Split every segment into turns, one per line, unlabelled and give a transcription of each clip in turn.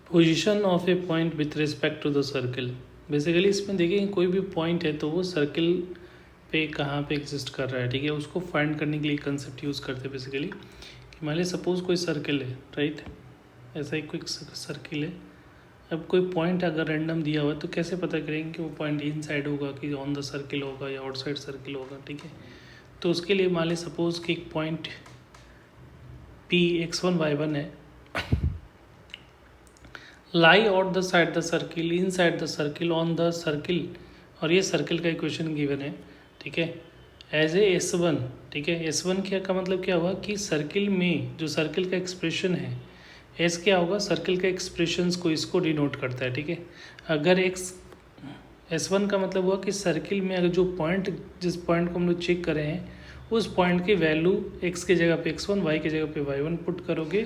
Position of a point with respect to the circle. Basically इसमें देखिए कोई भी पॉइंट है तो वो सर्किल पे कहाँ पे एग्जिस्ट कर रहा है, ठीक है, उसको फाइंड करने के लिए कंसेप्ट यूज़ करते हैं बेसिकली कि मान लीजिए सपोज कोई सर्किल है, राइट, ऐसा ही कोई सर्किल है। अब कोई पॉइंट अगर रैंडम दिया हुआ है तो कैसे पता करेंगे कि वो पॉइंट इन साइड होगा कि ऑन द सर्किल होगा या आउटसाइड सर्किल होगा, ठीक है। तो उसके लिए मान लीजिए सपोज कि एक पॉइंट P(x1, y1) है, lie out the side the circle, inside the circle, on the circle, और ये सर्किल का इक्वेशन गिवन है, ठीक है, एज ए S1, ठीक है। S1 क्या का मतलब क्या हुआ कि सर्किल में जो सर्किल का एक्सप्रेशन है, एस क्या होगा, सर्किल के एक्सप्रेशंस को, इसको डिनोट करता है, ठीक है। अगर S1 का मतलब हुआ कि सर्किल में अगर जो पॉइंट, जिस पॉइंट को हम लोग चेक कर रहे हैं उस पॉइंट की वैल्यू x की जगह पे x1, y की जगह पे y1 पुट करोगे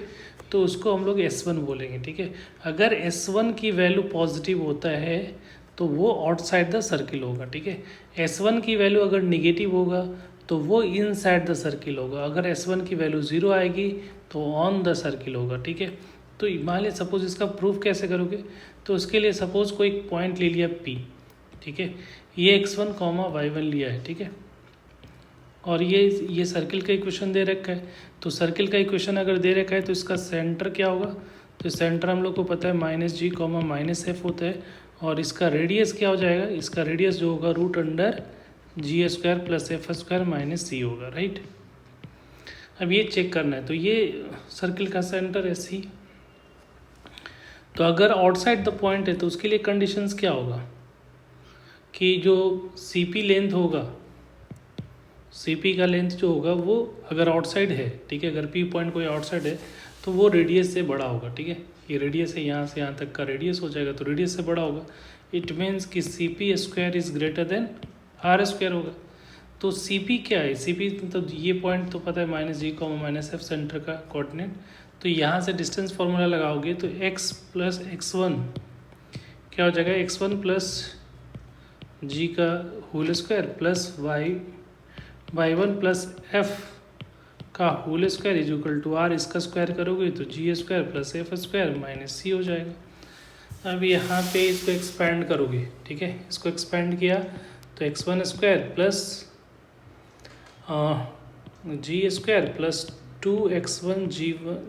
तो उसको हम लोग S1 बोलेंगे, ठीक है। अगर S1 की वैल्यू पॉजिटिव होता है तो वो आउटसाइड द सर्किल होगा, ठीक है। S1 की वैल्यू अगर निगेटिव होगा तो वो इन साइड द सर्किल होगा। अगर S1 की वैल्यू 0 आएगी तो ऑन द सर्किल होगा, ठीक है। तो मान लीजिए सपोज इसका प्रूफ कैसे करोगे, तो उसके लिए सपोज कोई पॉइंट ले लिया P, ठीक है, ये x1, y1 लिया है, ठीक है, और ये सर्किल का इक्वेशन दे रखा है। तो सर्किल का इक्वेशन अगर दे रखा है तो इसका सेंटर क्या होगा, तो सेंटर हम लोग को पता है -g, -f होता है, और इसका रेडियस क्या हो जाएगा, इसका रेडियस जो होगा √g² + f² - c होगा, राइट। अब ये चेक करना है, तो ये सर्किल का सेंटर है C। तो अगर आउटसाइड द पॉइंट है तो उसके लिए कंडीशंस क्या होगा कि जो CP लेंथ होगा, CP का लेंथ जो होगा वो अगर आउटसाइड है, ठीक है, अगर P पॉइंट कोई आउटसाइड है तो वो रेडियस से बड़ा होगा, ठीक है। ये रेडियस है, यहाँ से यहाँ तक का रेडियस हो जाएगा तो रेडियस से बड़ा होगा। इट मीन्स कि CP² is greater than R² होगा। तो CP क्या है, CP तो ये पॉइंट तो पता है -g, -f सेंटर का कोऑर्डिनेट। तो यहाँ से डिस्टेंस फार्मूला लगाओगे तो x + x1 क्या हो जाएगा, x1 + g का whole square plus y1 + f का whole square is equal to r, इसका स्क्वायर करोगे तो g² + f² - c हो जाएगा। अब यहाँ पे इसको एक्सपेंड करोगे, ठीक है, इसको एक्सपेंड किया तो x1² plus g² plus 2x1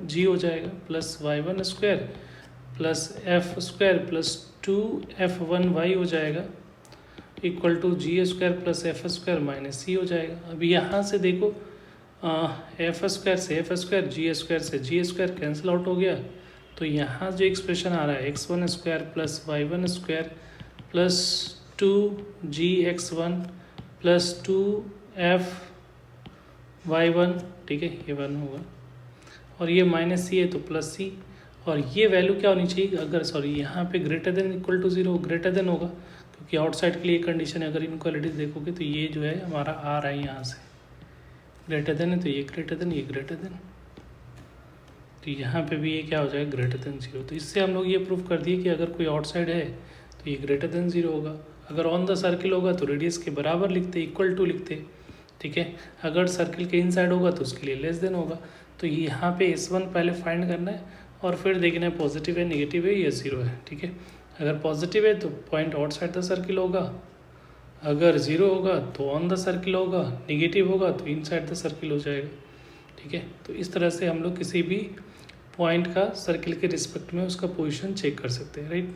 g हो जाएगा plus y1² plus f² plus 2f1 y हो जाएगा equal to g² + f² - c हो जाएगा। अब यहाँ से देखो f² से f², g² से g² कैंसिल आउट हो गया, तो यहाँ जो एक्सप्रेशन आ रहा है x1² plus y1² plus 2gx1 plus 2f(y1), ठीक है, ये 1 होगा, और ये -c है तो प्लस c, और ये वैल्यू क्या होनी चाहिए, अगर सॉरी यहाँ पे greater than equal to 0 greater than होगा, क्योंकि आउटसाइड के लिए कंडीशन है। अगर इनक्वालिटीज देखोगे तो ये जो है हमारा आ रहा है यहाँ से ग्रेटर देन है, तो ये ग्रेटर देन, ये ग्रेटर देन, तो यहाँ पे भी ये क्या हो जाएगा ग्रेटर देन 0। तो इससे हम लोग ये प्रूफ कर दिए कि अगर कोई आउटसाइड है तो ये ग्रेटर देन 0 होगा। अगर ऑन द सर्किल होगा तो रेडियस के बराबर लिखते, इक्वल टू लिखते, ठीक है। अगर सर्किल के इन साइड होगा तो उसके लिए लेस देन होगा। तो यहाँ पे S1 पहले फाइंड करना है और फिर देखना है पॉजिटिव है, नेगेटिव है या 0 है, ठीक है। अगर पॉजिटिव है तो पॉइंट आउटसाइड द सर्किल होगा, अगर 0 होगा तो ऑन द सर्किल होगा, नेगेटिव होगा तो इनसाइड द सर्किल हो जाएगा, ठीक है। तो इस तरह से हम लोग किसी भी पॉइंट का सर्किल के रिस्पेक्ट में उसका पोजीशन चेक कर सकते हैं, राइट।